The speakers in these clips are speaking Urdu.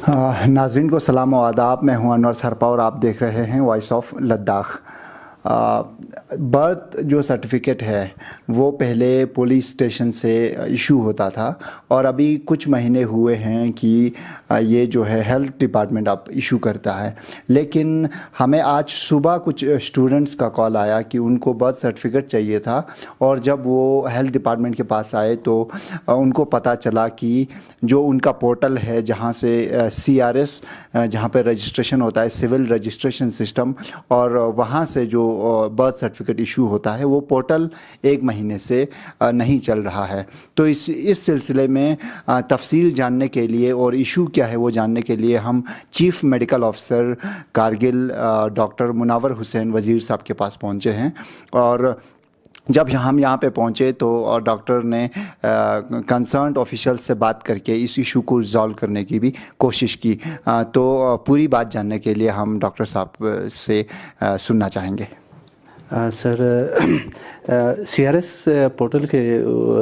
ناظرین کو سلام و آداب. میں ہوں انور سرپا اور آپ دیکھ رہے ہیں وائس آف لداخ. برتھ جو سرٹیفکیٹ ہے وہ پہلے پولیس اسٹیشن سے ایشو ہوتا تھا اور ابھی کچھ مہینے ہوئے ہیں کہ یہ جو ہے ہیلتھ ڈپارٹمنٹ اب ایشو کرتا ہے. لیکن ہمیں آج صبح کچھ اسٹوڈنٹس کا کال آیا کہ ان کو برتھ سرٹیفکیٹ چاہیے تھا, اور جب وہ ہیلتھ ڈپارٹمنٹ کے پاس آئے تو ان کو پتہ چلا کہ جو ان کا پورٹل ہے جہاں سے CRS جہاں پہ رجسٹریشن ہوتا ہے, سول رجسٹریشن سسٹم, اور وہاں سے جو برتھ سرٹیفکیٹ ایشو ہوتا ہے وہ پورٹل ایک مہینے سے نہیں چل رہا ہے. تو اس سلسلے میں تفصیل جاننے کے لیے اور ایشو کیا ہے وہ جاننے کے لیے ہم chief medical officer Kargil doctor Munawar Hussain Wazir sahib کے پاس پہنچے ہیں. اور جب ہم یہاں پہ پہنچے تو ڈاکٹر نے کنسرنڈ آفیشل سے بات کر کے اس ایشو کو ریزالو کرنے کی بھی کوشش کی. تو پوری بات جاننے کے لیے ہم ڈاکٹر صاحب سے سننا چاہیں گے. سر, CRS پورٹل کے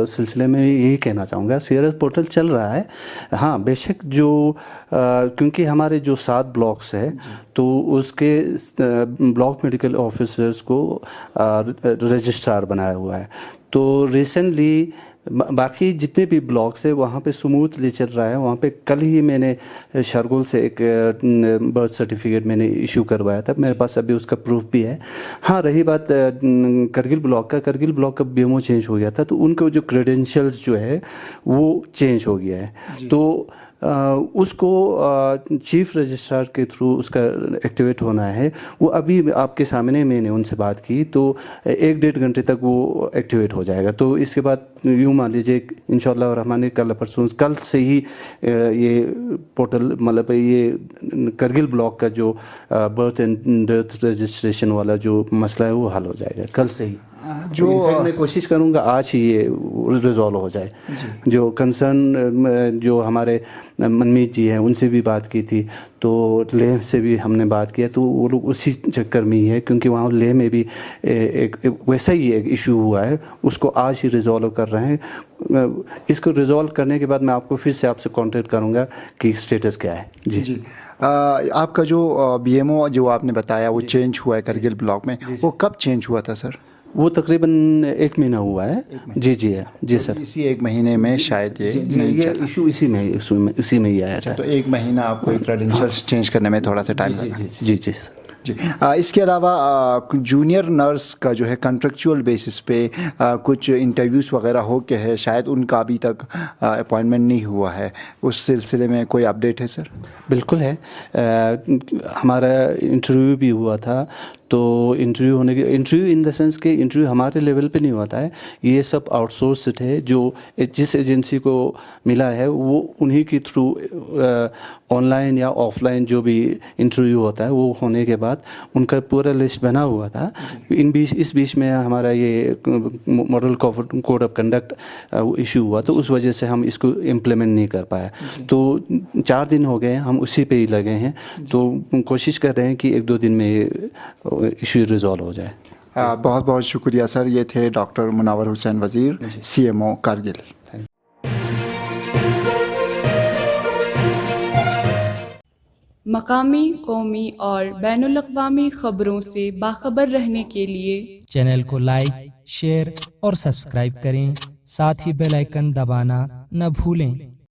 سلسلے میں یہی کہنا چاہوں گا, CRS پورٹل چل رہا ہے. ہاں بے شک, جو کیونکہ ہمارے جو 7 بلاکس ہے تو اس کے بلاک میڈیکل آفیسرز کو رجسٹرار بنایا ہوا ہے. تو ریسنٹلی باقی جتنے بھی بلاکس ہیں وہاں پہ سموتھلی چل رہا ہے. وہاں پہ کل ہی میں نے شرگول سے ایک برتھ سرٹیفکیٹ میں نے ایشو کروایا تھا, میرے پاس ابھی اس کا پروف بھی ہے. ہاں رہی بات کرگل بلاک کا, کرگل بلاک کا BMO چینج ہو گیا تھا تو ان کو جو کریڈینشیلز جو ہے وہ چینج ہو گیا ہے. تو اس کو چیف رجسٹرار کے تھرو اس کا ایکٹیویٹ ہونا ہے. وہ ابھی آپ کے سامنے میں نے ان سے بات کی تو 1-1.5 گھنٹے تک وہ ایکٹیویٹ ہو جائے گا. تو اس کے بعد یوں مان لیجیے انشاءاللہ الرحمن کل سے ہی یہ پورٹل مطلب یہ کرگل بلاک کا جو برتھ اینڈ ڈیتھ رجسٹریشن والا جو مسئلہ ہے وہ حل ہو جائے گا کل سے ہی. جو میں کوشش کروں گا آج ہی یہ ریزالو ہو جائے. جو کنسرن جو ہمارے منمیت جی ہیں ان سے بھی بات کی تھی, تو لیہ سے بھی ہم نے بات کیا, تو وہ لوگ اسی چکر میں ہی ہے کیونکہ وہاں لیہ میں بھی ایک ویسا ہی ایک ایشو ہوا ہے, اس کو آج ہی ریزالو کر رہے ہیں. اس کو ریزالو کرنے کے بعد میں آپ کو پھر سے آپ سے کانٹیکٹ کروں گا کہ اسٹیٹس کیا ہے. جی آپ کا جو BMO جو آپ نے بتایا وہ چینج ہوا ہے کرگل بلاک میں, وہ کب چینج ہوا تھا سر؟ وہ تقریباً 1 مہینہ ہوا ہے. جی سر, اسی 1 مہینے میں شاید یہ ایشو اسی میں ہی آیا تھا. تو 1 مہینہ آپ کو کریڈینشیلس چینج کرنے میں تھوڑا سا ٹائم لگا. جی سر. جی, اس کے علاوہ جونیئر نرس کا جو ہے کنٹریکچوئل بیسس پہ کچھ انٹرویوز وغیرہ ہو کے ہے, شاید ان کا ابھی تک اپوائنٹمنٹ نہیں ہوا ہے. اس سلسلے میں کوئی اپڈیٹ ہے سر؟ بالکل ہے, ہمارا انٹرویو بھی ہوا تھا. تو انٹرویو ان دا سینس کہ انٹرویو ہمارے لیول پہ نہیں ہوتا ہے, یہ سب آؤٹ سورسڈ ہے. جو جس ایجنسی کو ملا ہے وہ انہی کے تھرو آن لائن یا آف لائن جو بھی انٹرویو ہوتا ہے وہ ہونے کے بعد ان کا پورا لسٹ بنا ہوا تھا. اس بیچ میں ہمارا یہ model could of conduct issue ہوا, تو اس وجہ سے ہم اس کو امپلیمنٹ نہیں کر پایا. تو 4 دن ہو گئے ہم اسی پہ ہی لگے ہیں, تو کوشش کر رہے ہیں کہ 1-2 دن میں ایشو ریزالو ہو جائے. بہت بہت شکریہ سر. یہ تھے ڈاکٹر مناور حسین وزیر, CMO کارگل. مقامی, قومی اور بین الاقوامی خبروں سے باخبر رہنے کے لیے چینل کو لائک, شیئر اور سبسکرائب کریں. ساتھ ہی بیل آئیکن دبانا نہ بھولیں.